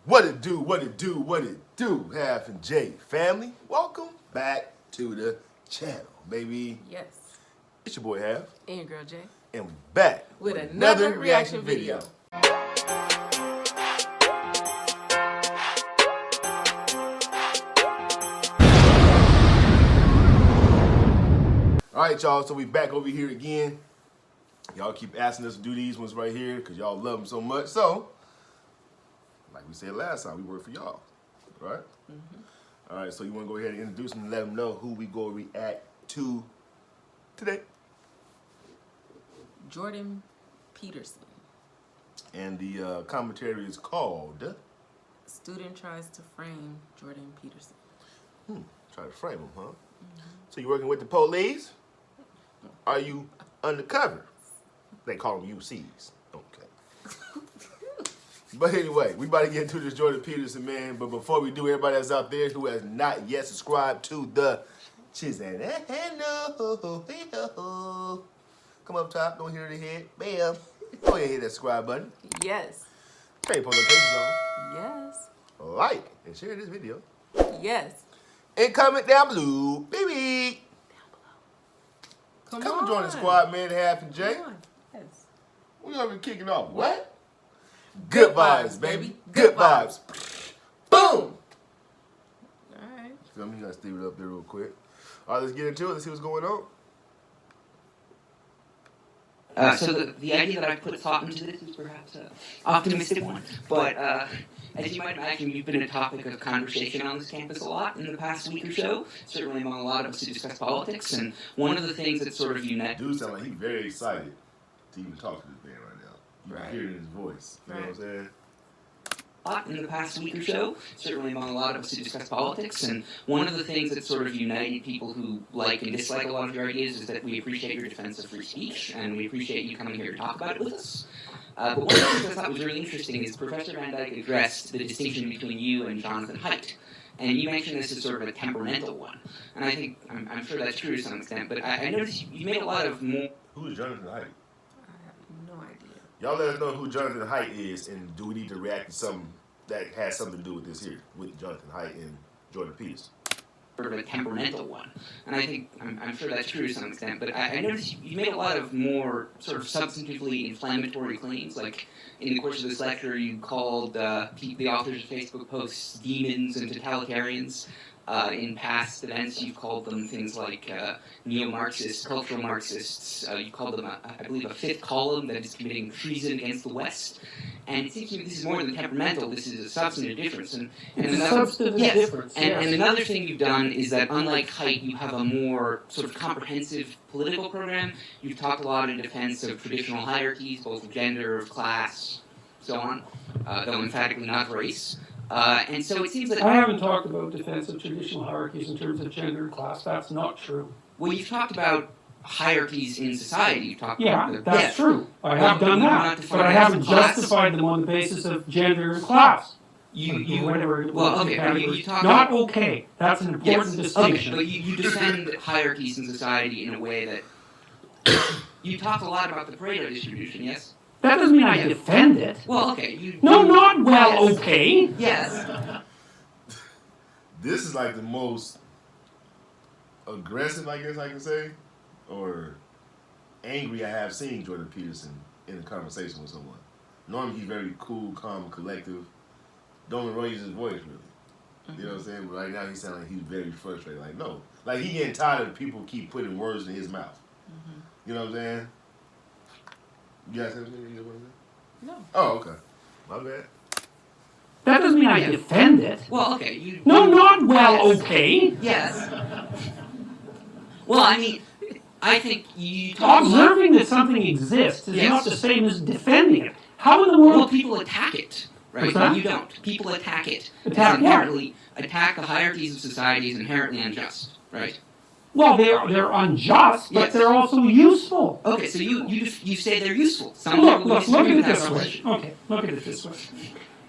What it do, what it do, what it do, Half and J family. Welcome back to the channel, baby. Yes. It's your boy Half. And your girl Jay. And we back with another reaction video. Alright, y'all, so we back over here again. Y'all keep asking us to do these ones right here because y'all love them so much. So, like we said last time, we work for y'all, right? Mm-hmm. All right, so you want to go ahead and introduce them and let them know who we go react to today. Jordan Peterson. And the commentary is called... Student tries to frame Jordan Peterson. Try to frame him, huh? Mm-hmm. So you working with the police? Are you undercover? They call them UCs. Okay. But anyway, we about to get into this Jordan Peterson, man. But before we do, everybody that's out there who has not yet subscribed to the channel, come up top, don't hear the head, bam. Go ahead and hit that subscribe button. Yes. Turn your post notifications on. Yes. Like and share this video. Yes. And comment down below, baby. Come on, on. Join the squad, man. Half and Jay. Come on. Yes. We gonna be kicking off. What? Good vibes, baby. Good vibes. Boom. Alright. Feel me? You gotta steam it up there real quick. Alright, let's get into it. Let's see what's going on. So the idea that I put thought into this is perhaps an optimistic one, but as you might imagine, you've been a topic of conversation on this campus a lot in the past week or so, certainly among a lot of us who discuss politics, and one of the things that sort of unites... Dude sound like he's very excited to even talk to this man right now. You can hear it in his voice. You know what I'm saying? In the past week or so, certainly among a lot of us who discuss politics, and one of the things that sort of united people who like and dislike a lot of your ideas is that we appreciate your defense of free speech, and we appreciate you coming here to talk about it with us. But one of the things I thought was really interesting is Professor Van Dyke addressed the distinction between you and Jonathan Haidt, and you mentioned this as sort of a temperamental one, and I think, I'm sure that's true to some extent, but I noticed you made a lot of more... Who is Jonathan Haidt? I have no idea. Y'all let us know who Jonathan Haidt is, and do we need to react to something that has something to do with this here, with Jonathan Haidt and Jordan Peterson? Sort of a temperamental one, and I think, I'm sure that's true to some extent, but I noticed you made a lot of more sort of substantively inflammatory claims, like in the course of this lecture you called the authors of Facebook posts demons and totalitarians. In past events, you've called them things like neo-Marxists, cultural Marxists. You called them, I believe, a fifth column that is committing treason against the West. And it seems to me this is more than temperamental. This is a substantive difference. And another, difference. And another thing you've done is that, unlike Haidt, you have a more sort of comprehensive political program. You've talked a lot in defense of traditional hierarchies, both of gender, of class, so on, though emphatically not race. And so it seems that... I haven't talked about defense of traditional hierarchies in terms of gender and class. That's not true. Well, you've talked about hierarchies in society. You've talked about... That's true. I have done that. But I haven't justified them on the basis of gender and class. Well, okay, you talk not about... okay. That's an important distinction. Okay, but you defend hierarchies in society in a way that... You talk a lot about the Pareto distribution, yes? That doesn't mean I defend it. Well, okay, okay. Yes. This is like the most aggressive, I guess I can say, or angry I have seen Jordan Peterson in a conversation with someone. Normally he's very cool, calm, collective. Don't raise his voice, really. You know what I'm saying? But right now he sounds like he's very frustrated. Like, no. Like, he getting tired of people keep putting words in his mouth. You know what I'm saying? You guys have anything you want to say? No. Oh, okay. My bad. That doesn't mean I defend it. Well, okay, okay. Yes. Well, I mean, I think you talk... Observing that something exists is not the same as defending it. How in the world... Well, people attack it, right? That? You don't. People attack it. Attack what? Attack the hierarchies of society is inherently unjust, right? Well, they're unjust, but they're also useful. Okay, so you say they're useful. Look at it this way. Okay, look at it this way.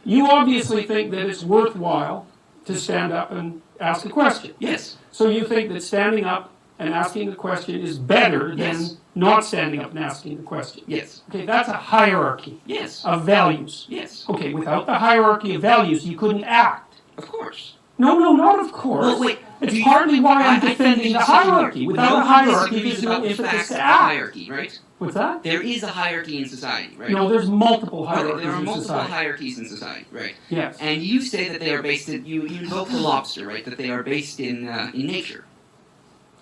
You obviously think that it's worthwhile to stand up and ask a question. Yes. So you think that standing up and asking a question is better than Yes. not standing up and asking a question. Yes. Okay, that's a hierarchy Yes. of values. Yes. Okay, without the hierarchy of values, you couldn't act. Of course. No, not of course. Well, wait. It's partly why I'm I think defending you the should say here, hierarchy. Without no a one hierarchy, disagrees there's no about the impetus facts to of act. hierarchy, right? What's that? There is a hierarchy in society, right? No, there's multiple Okay, hierarchies there are in multiple society. hierarchies in society, right? Yes. And you say that they are based in, you invoke the lobster, right? That they are based in nature.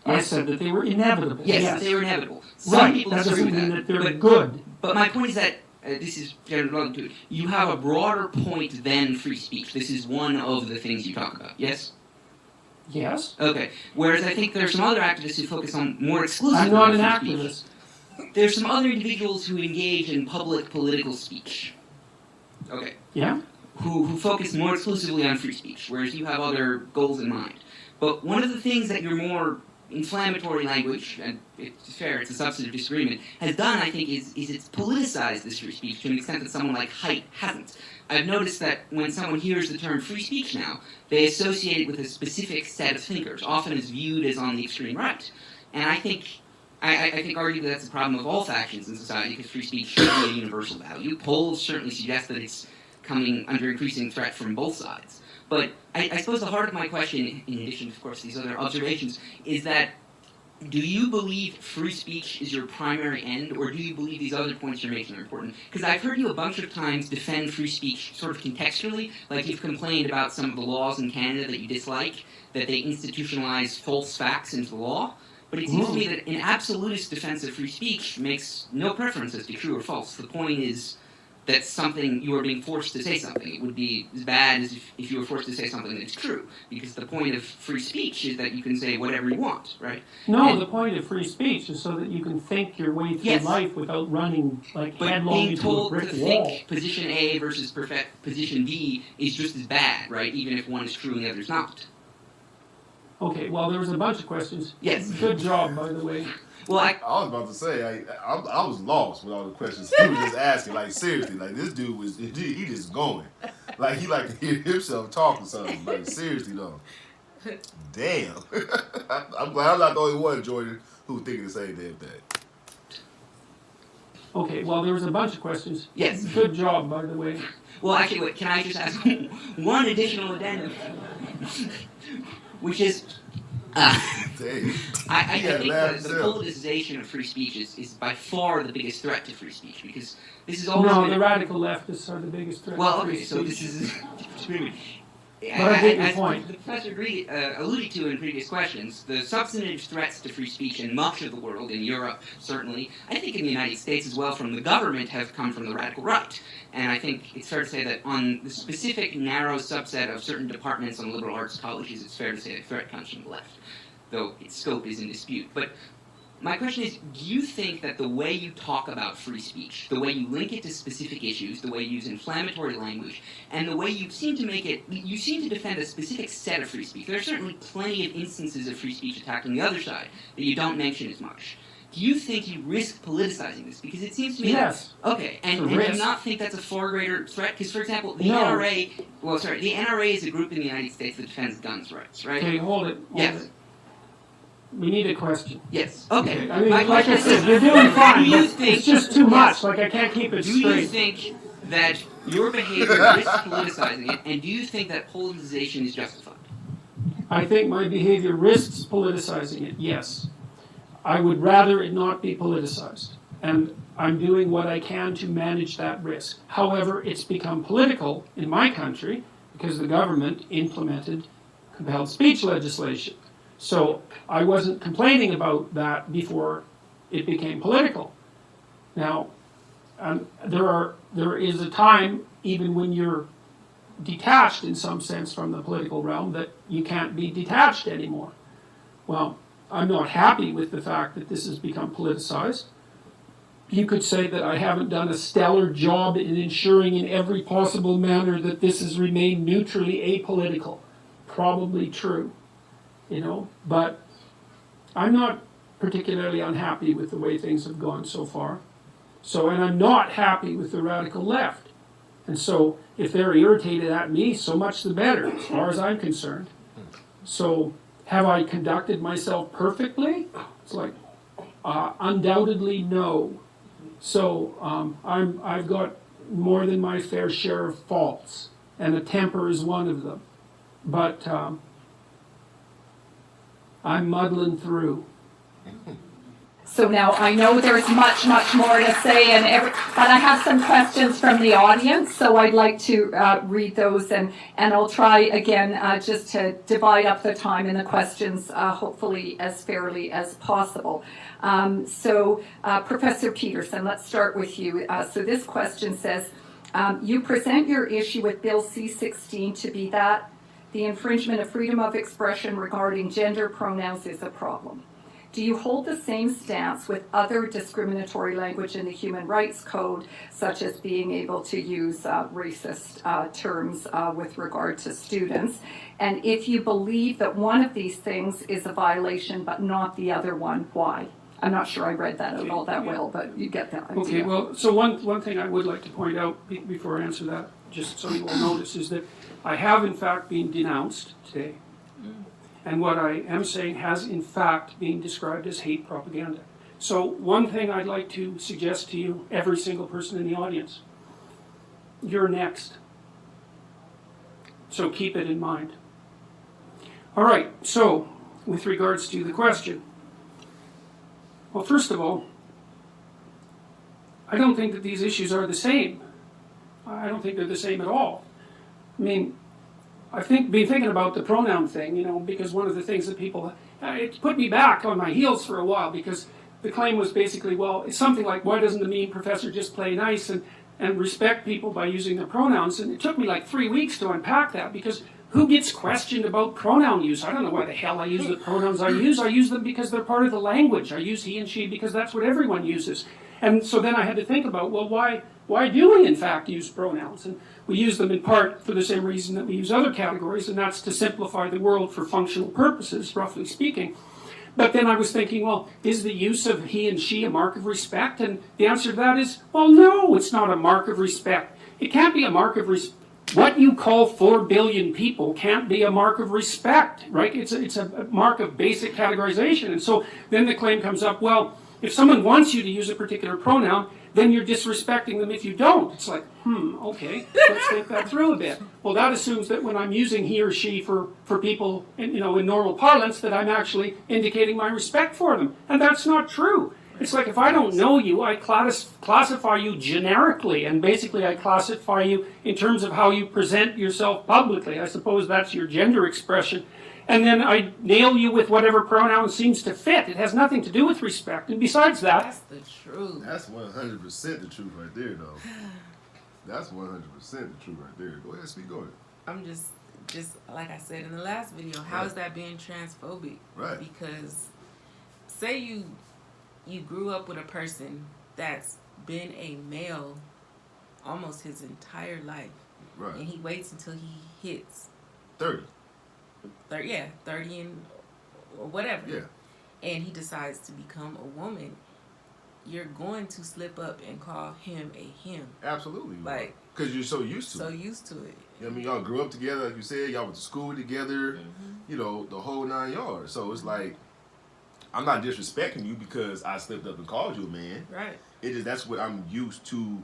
I said that they were inevitable. Yes, Yes. that they were inevitable. Some Right, people that disagree doesn't with mean that they're but, good. But my point is that, this is general to it, you have a broader point than free speech. This is one of the things you talk about, yes? Yes. Okay. Whereas I think there are some other activists who focus on more exclusively I'm not an on free speech. activist. There's some other individuals who engage in public political speech. Okay. Yeah? Who focus more exclusively on free speech, whereas you have other goals in mind. But one of the things that your more inflammatory language, and it's fair, it's a substantive disagreement, has done, I think, is it's politicized this free speech to an extent that someone like Haidt hasn't. I've noticed that when someone hears the term free speech now, they associate it with a specific set of thinkers, often as viewed as on the extreme right. And I think arguably that's a problem of all factions in society, because free speech should be a universal value. Polls certainly suggest that it's coming under increasing threat from both sides. But I suppose the heart of my question, in addition to, of course, these other observations, is that do you believe free speech is your primary end, or do you believe these other points you're making are important? Because I've heard you a bunch of times defend free speech sort of contextually, like you've complained about some of the laws in Canada that you dislike, that they institutionalize false facts into the law. But it seems to me that an absolutist defense of free speech makes no preference as to true or false. The point is that something, you are being forced to say something. It would be as bad as if you were forced to say something that's true, because the point of free speech is that you can say whatever you want, right? No, And- the point of free speech is so that you can think your way through Yes. life without running like But headlong being into a told to brick wall. think position A versus position B is just as bad, right? Even if one is true and the other's not. Okay, well, there was a bunch of questions. Yes. Good job, by the way. Well, I was about to say, I was lost with all the questions he was just asking. Like, seriously, like, this dude was, he just going. Like, he like to hear himself talk or something. Like, seriously, though. Damn. I'm glad I'm not the only one, Jordan, who's thinking the same damn thing. Okay, well, there was a bunch of questions. Yes. Good job, by the way. well, actually, wait, can I just ask one additional addendum? Which is, Damn. I Yeah, think laugh that the yourself. politicization of free speech is by far the biggest threat to free speech, because this is always No, been... the radical leftists are the biggest threat Well, to free okay, so speech. this is... But I get your As point. the professor alluded to in previous questions, the substantive threats to free speech in much of the world, in Europe certainly, I think in the United States as well from the government, have come from the radical right. And I think it's fair to say that on the specific narrow subset of certain departments on liberal arts colleges, it's fair to say the threat comes from the left, though its scope is in dispute. But my question is, do you think that the way you talk about free speech, the way you link it to specific issues, the way you use inflammatory language, and the way you seem to make it, you seem to defend a specific set of free speech. There are certainly plenty of instances of free speech attacked on the other side that you don't mention as much. Do you think you risk politicizing this? Because it seems to me Yes. that, okay, and do risk. you not think that's a far greater threat? Because, for example, the No. NRA, the NRA is a group in the United States that defends guns rights, right? Okay, hold it. Yes. It. We need a question. Yes. Okay. I mean, My like I question is, said, you're doing fine. do you but think- it's just too much. Like, I can't keep it Do you straight. think that your behavior risks politicizing it, and do you think that politicization is justified? I think my behavior risks politicizing it, yes. I would rather it not be politicized. And I'm doing what I can to manage that risk. However, it's become political in my country because the government implemented compelled speech legislation. So I wasn't complaining about that before it became political. Now, there is a time, even when you're detached in some sense from the political realm, that you can't be detached anymore. Well, I'm not happy with the fact that this has become politicized. You could say that I haven't done a stellar job in ensuring in every possible manner that this has remained neutrally apolitical. Probably true, but I'm not particularly unhappy with the way things have gone so far. And I'm not happy with the radical left. And so if they're irritated at me, so much the better, as far as I'm concerned. So Have I conducted myself perfectly? It's like, undoubtedly no. So I've got more than my fair share of faults, and a temper is one of them. But I'm muddling through. So now I know there's much, much more to say, but I have some questions from the audience, so I'd like to read those, and I'll try again just to divide up the time in the questions, hopefully as fairly as possible. So Professor Peterson, let's start with you. So this question says, you present your issue with Bill C-16 to be that the infringement of freedom of expression regarding gender pronouns is a problem. Do you hold the same stance with other discriminatory language in the Human Rights Code, such as being able to use racist terms with regard to students? And if you believe that one of these things is a violation but not the other one, why? I'm not sure I read that out all that well, but you get that idea. Okay, well, so one thing I would like to point out before I answer that, just so you will notice, is that I have in fact been denounced today. And what I am saying has in fact been described as hate propaganda. So one thing I'd like to suggest to you, every single person in the audience, you're next. So keep it in mind. All right, so with regards to the question, well, first of all, I don't think that these issues are the same. I don't think they're the same at all. I mean, I've been thinking about the pronoun thing, because one of the things that people, it put me back on my heels for a while, because the claim was basically, well, it's something like, why doesn't the mean professor just play nice and respect people by using their pronouns? And it took me like 3 weeks to unpack that, because who gets questioned about pronoun use? I don't know why the hell I use the pronouns I use. I use them because they're part of the language. I use he and she because that's what everyone uses. And so then I had to think about, well, why do we in fact use pronouns? And we use them in part for the same reason that we use other categories, and that's to simplify the world for functional purposes, roughly speaking. But then I was thinking, well, is the use of he and she a mark of respect? And the answer to that is, well, no, it's not a mark of respect. It can't be a mark of respect. What you call 4 billion people can't be a mark of respect, right? It's a mark of basic categorization. And so then the claim comes up, well, if someone wants you to use a particular pronoun, then you're disrespecting them if you don't. It's like, okay, let's think that through a bit. Well, that assumes that when I'm using he or she for people in normal parlance, that I'm actually indicating my respect for them. And that's not true. It's like if I don't know you, I classify you generically, and basically I classify you in terms of how you present yourself publicly. I suppose that's your gender expression. And then I nail you with whatever pronoun seems to fit. It has nothing to do with respect. And besides that... That's the truth. That's 100% the truth right there, though. That's 100% the truth right there. Go ahead, speak on it. I'm just like I said in the last video, how is that being transphobic? Right. Because say you grew up with a person that's been a male almost his entire life. Right. And he waits until he hits 30. 30 and or whatever. Yeah. And he decides to become a woman. You're going to slip up and call him a him. Absolutely. Like, because you're so used to it. So used to it. You know what I mean? Y'all grew up together, like you said. Y'all went to school together. The whole 9 yards. So it's like, I'm not disrespecting you because I slipped up and called you a man. Right. It is, that's what I'm used to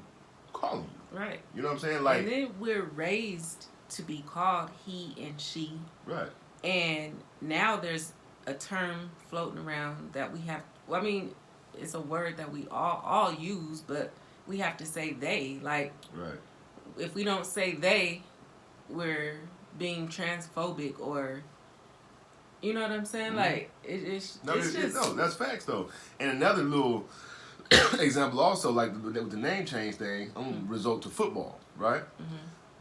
calling you. Right. You know what I'm saying? Like, and then we're raised to be called he and she. Right. And now there's a term floating around that we have. Well, I mean, it's a word that we all use, but we have to say they. Like, right. If we don't say they, we're being transphobic, or you know what I'm saying? Like, it's just no, that's facts though. And another little example also, like with the name change thing, I'm gonna result to football, right?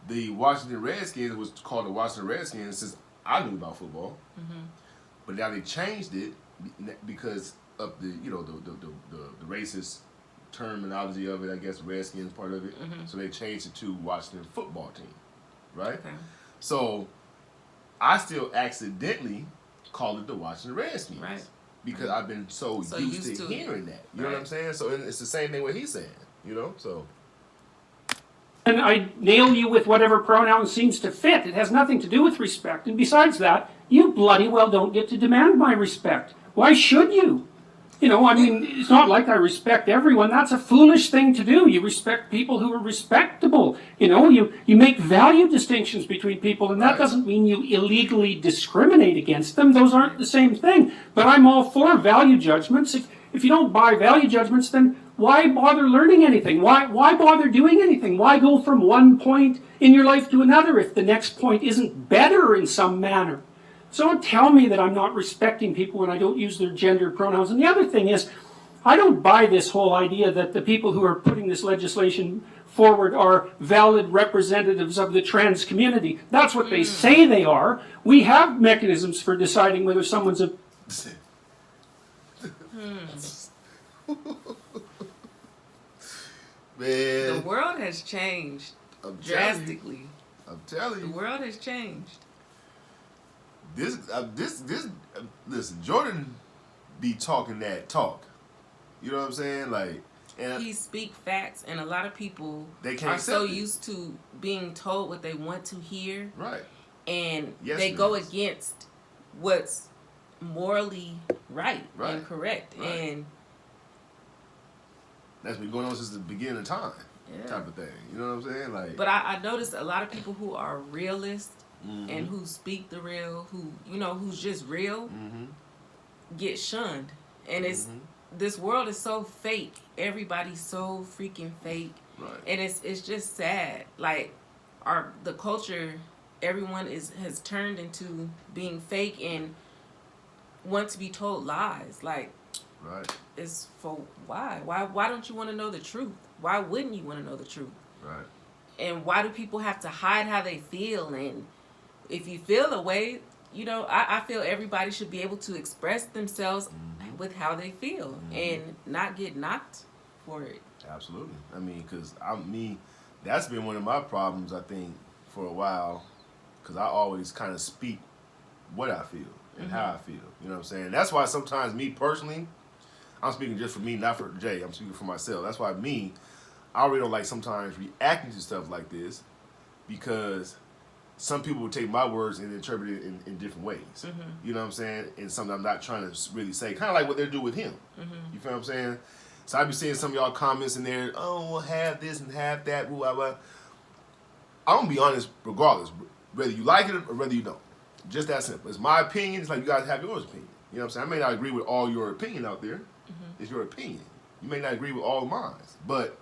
The Washington Redskins was called the Washington Redskins since I knew about football, but now they changed it because of the the racist terminology of it. I guess Redskins part of it, so they changed it to Washington Football Team, right? Okay. So I still accidentally call it the Washington Redskins, right? Because I've been so used to hearing that. You know what I'm saying? So it's the same thing what he's saying. So and I nail you with whatever pronoun seems to fit. It has nothing to do with respect. And besides that, you bloody well don't get to demand my respect. Why should you? You know, I mean, it's not like I respect everyone. That's a foolish thing to do. You respect people who are respectable. You know, you make value distinctions between people, and that doesn't mean you illegally discriminate against them. Those aren't the same thing. But I'm all for value judgments. If you don't buy value judgments, then why bother learning anything? Why bother doing anything? Why go from one point in your life to another if the next point isn't better in some manner? So don't tell me that I'm not respecting people when I don't use their gendered pronouns. And the other thing is, I don't buy this whole idea that the people who are putting this legislation forward are valid representatives of the trans community. That's what they say they are. We have mechanisms for deciding whether someone's a... Man, The world has changed drastically. I'm telling The you. world has changed. Listen, Jordan be talking that talk. You know what I'm saying? Like, and He speak facts, and a lot of people They can't are so accept it. used to being told what they want to hear, right. and Yes, they go ma'am. against what's morally right Right. and correct. Right. And That's been going on since the beginning of time, yeah. type of thing. You know what I'm saying? Like, But I noticed a lot of people who are realists mhm, and who speak the real, who's just real, mhm, get shunned. And it's mhm, this world is so fake. Everybody's so freaking fake, right. and it's just sad. Like the culture, everyone has turned into being fake and want to be told lies. Like Right. it's for why? Why don't you want to know the truth? Why wouldn't you want to know the truth? Right. And why do people have to hide how they feel? And if you feel a way, I feel everybody should be able to express themselves with how they feel and not get knocked for it. Absolutely. I mean, because that's been one of my problems, I think, for a while, because I always kind of speak what I feel and how I feel. You know what I'm saying? That's why sometimes me personally, I'm speaking just for me, not for Jay. I'm speaking for myself. That's why I really don't like sometimes reacting to stuff like this, because some people will take my words and interpret it in different ways. You know what I'm saying? And something I'm not trying to really say. Kind of like what they do with him. You feel what I'm saying? So I be seeing some of y'all comments in there, oh, we'll have this and have that, blah, blah, blah. I'm going to be honest regardless, whether you like it or whether you don't. Just that simple. It's my opinion. It's like you guys have yours opinion. You know what I'm saying? I may not agree with all your opinion out there. It's your opinion. You may not agree with all of mine. But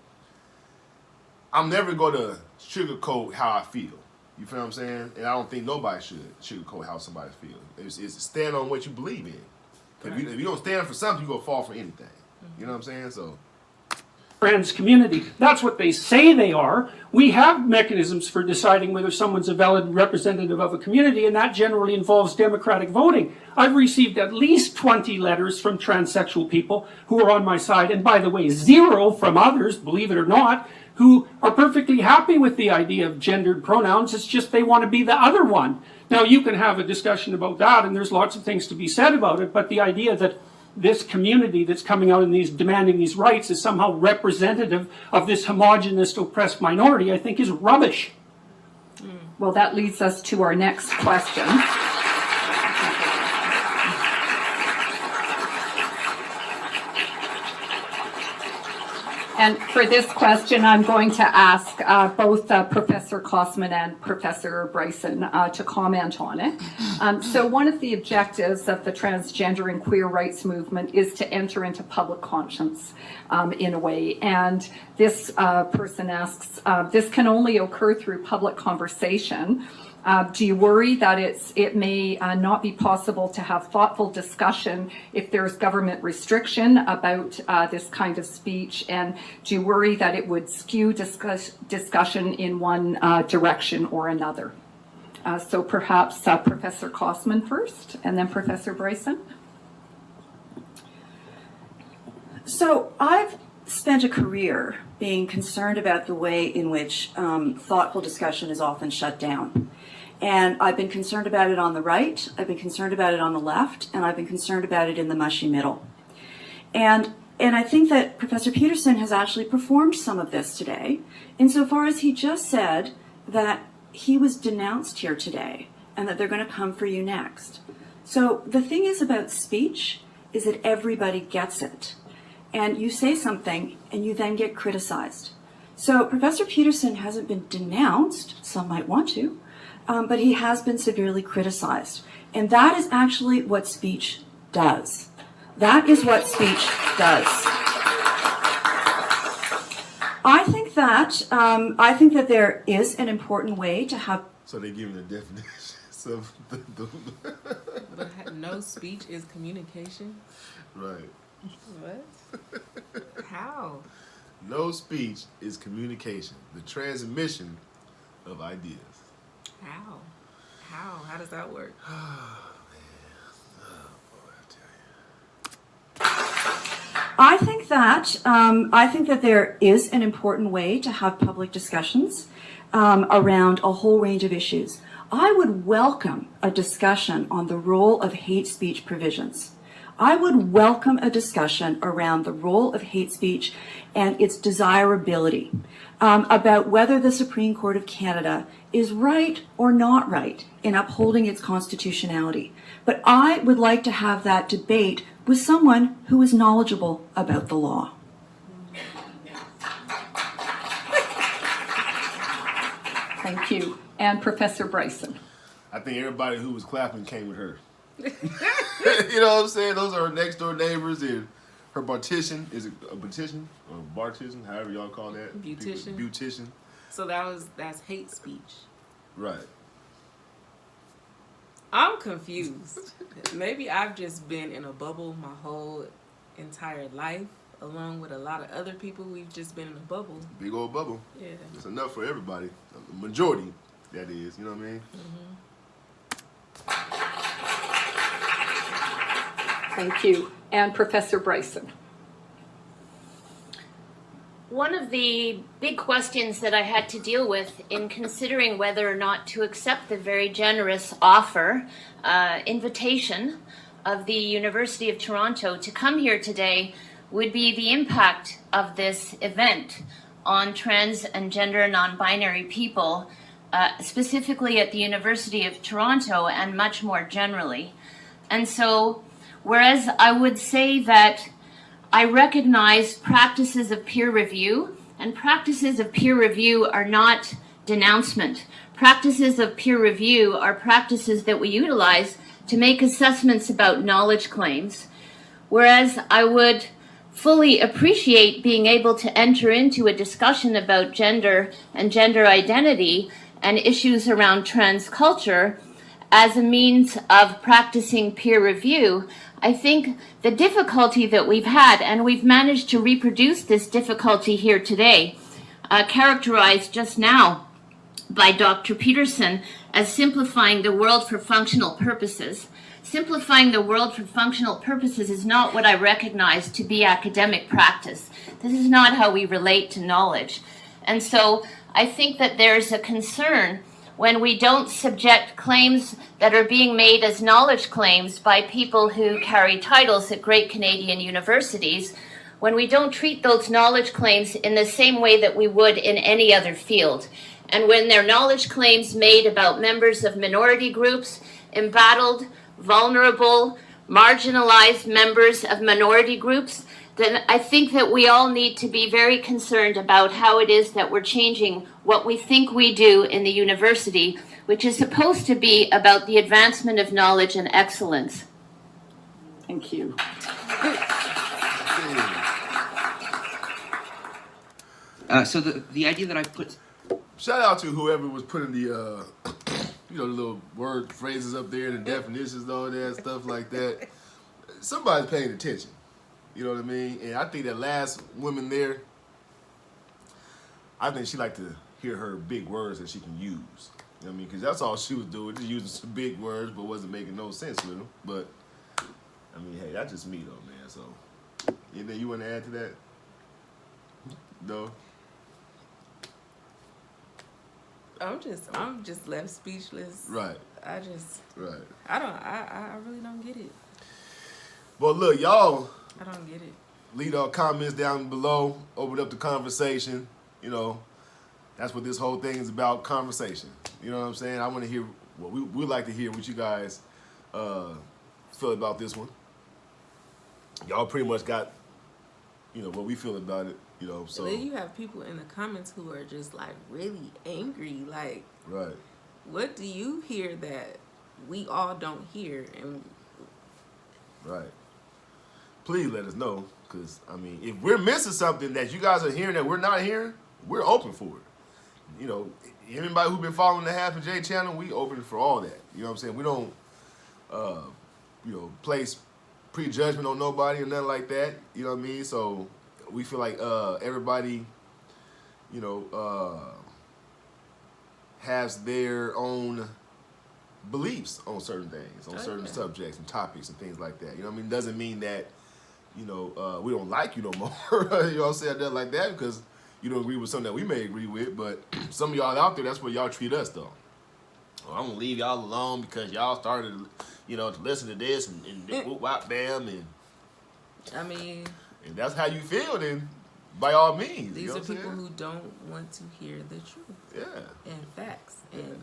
I'm never going to sugarcoat how I feel. You feel what I'm saying? And I don't think nobody should sugarcoat how somebody feels. It's stand on what you believe in. If you don't stand for something, you're going to fall for anything. You know what I'm saying? So... trans community. That's what they say they are. We have mechanisms for deciding whether someone's a valid representative of a community, and that generally involves democratic voting. I've received at least 20 letters from transsexual people who are on my side, and by the way, 0 from others, believe it or not, who are perfectly happy with the idea of gendered pronouns. It's just they want to be the other one. Now, you can have a discussion about that, and there's lots of things to be said about it, but the idea that this community that's coming out and demanding these rights is somehow representative of this homogenous oppressed minority, I think is rubbish. Well, that leads us to our next question. And for this question, I'm going to ask both Professor Kosman and Professor Bryson to comment on it. So one of the objectives of the transgender and queer rights movement is to enter into public conscience in a way. And this person asks, this can only occur through public conversation. Do you worry that it may not be possible to have thoughtful discussion if there's government restriction about this kind of speech? And do you worry that it would skew discussion in one direction or another? So perhaps Professor Kosman first, and then Professor Bryson. So I've spent a career being concerned about the way in which thoughtful discussion is often shut down. And I've been concerned about it on the right, I've been concerned about it on the left, and I've been concerned about it in the mushy middle. And And I think that Professor Peterson has actually performed some of this today, insofar as he just said that he was denounced here today and that they're going to come for you next. So the thing is about speech is that everybody gets it. And you say something and you then get criticized. So Professor Peterson hasn't been denounced, some might want to, but he has been severely criticized. And that is actually what speech does. That is what speech does. I think that there is an important way to have. So they give the definitions of No speech is communication. Right. What? How? No speech is communication, the transmission of ideas. How? How does that work? I think that there is an important way to have public discussions around a whole range of issues. I would welcome a discussion on the role of hate speech provisions. I would welcome a discussion around the role of hate speech and its desirability, about whether the Supreme Court of Canada is right or not right in upholding its constitutionality. But I would like to have that debate with someone who is knowledgeable about the law. Thank you. And Professor Bryson. I think everybody who was clapping came with her. You know what I'm saying? Those are her next door neighbors, and her beautician. Is it a beautician or a bartician? However y'all call that. Beautician. Beautician. So that's hate speech. Right. I'm confused. Maybe I've just been in a bubble my whole entire life, along with a lot of other people. We've just been in a bubble. Big old bubble. Yeah. It's enough for everybody. The majority, that is. You know what I mean? Mm-hmm. Thank you. And Professor Bryson. One of the big questions that I had to deal with in considering whether or not to accept the very generous offer, invitation of the University of Toronto to come here today would be the impact of this event on trans and gender non-binary people, specifically at the University of Toronto and much more generally. And so, whereas I would say that I recognize practices of peer review, and practices of peer review are not denouncement. Practices of peer review are practices that we utilize to make assessments about knowledge claims, whereas I would fully appreciate being able to enter into a discussion about gender and gender identity and issues around trans culture as a means of practicing peer review. I think the difficulty that we've had, and we've managed to reproduce this difficulty here today, characterized just now by Dr. Peterson as simplifying the world for functional purposes. Simplifying the world for functional purposes is not what I recognize to be academic practice. This is not how we relate to knowledge. And so I think that there's a concern when we don't subject claims that are being made as knowledge claims by people who carry titles at great Canadian universities, when we don't treat those knowledge claims in the same way that we would in any other field. And when they're knowledge claims made about members of minority groups, embattled, vulnerable, marginalized members of minority groups, then I think that we all need to be very concerned about how it is that we're changing what we think we do in the university, which is supposed to be about the advancement of knowledge and excellence. Thank you. So the idea that I put... Shout out to whoever was putting the, the little word phrases up there, the definitions, and all that stuff like that. Somebody's paying attention. You know what I mean? And I think that last woman there, I think she liked to hear her big words that she can use. You know what I mean? Because that's all she was doing, just using some big words, but wasn't making no sense with them. But, I mean, hey, that's just me, though, man. So, anything you want to add to that? No? I'm just left speechless. Right. I really don't get it. Well, look, y'all. I don't get it. leave our comments down below. Open up the conversation. You know, that's what this whole thing is about, conversation. You know what I'm saying? I want to hear what we'd like to hear what you guys feel about this one. Y'all pretty much got, you know, what we feel about it. You know, so. And then you have people in the comments who are just like really angry. Like, Right. what do you hear that we all don't hear? And Right. Please let us know, because, I mean, if we're missing something that you guys are hearing that we're not hearing, we're open for it. You know, anybody who's been following the Half and J channel, we open for all that. You know what I'm saying? We don't, you know, place prejudgment on nobody or nothing like that. You know what I mean? So we feel like everybody, you know, has their own beliefs on certain things, on certain subjects and topics and things like that. You know what I mean? Doesn't mean that, you know, we don't like you no more. You know what I'm saying? That like that because you don't agree with something that we may agree with, but some of y'all out there, that's what y'all treat us though. Oh, I'm gonna leave y'all alone because y'all started, you know, to listen to this and whoop wop bam and. I mean, if that's how you feel, then by all means. These you know are what I'm people saying? who don't want to hear the truth. Yeah. And facts. And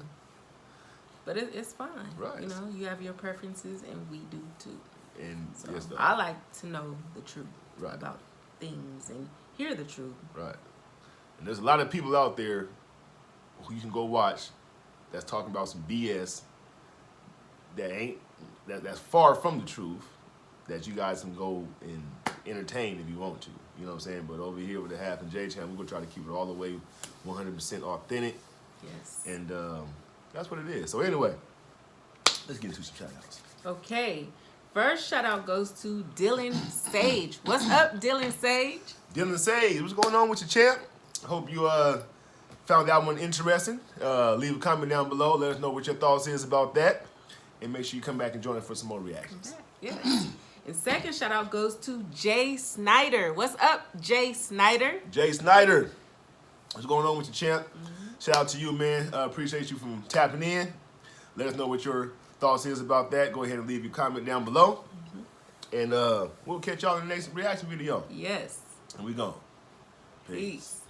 but it's fine. Right. You know, you have your preferences and we do too. And So yes, I like to know the truth Right. about things and hear the truth. Right. And there's a lot of people out there who you can go watch that's talking about some BS that's far from the truth that you guys can go and entertain if you want to. You know what I'm saying? But over here with the Half and J channel, we're gonna try to keep it all the way 100% authentic. Yes. And that's what it is. So anyway, let's get into some shout outs. Okay. First shout out goes to Dylan Sage. What's up, Dylan Sage? Dylan Sage, what's going on with your champ? I hope you found that one interesting. Leave a comment down below. Let us know what your thoughts is about that. And make sure you come back and join us for some more reactions. Yes. And second shout out goes to Jay Snyder. What's up, Jay Snyder? Jay Snyder, what's going on with your champ? Shout out to you, man. Appreciate you from tapping in. Let us know what your thoughts is about that. Go ahead and leave your comment down below. And we'll catch y'all in the next reaction video. Yes. And we gone. Peace.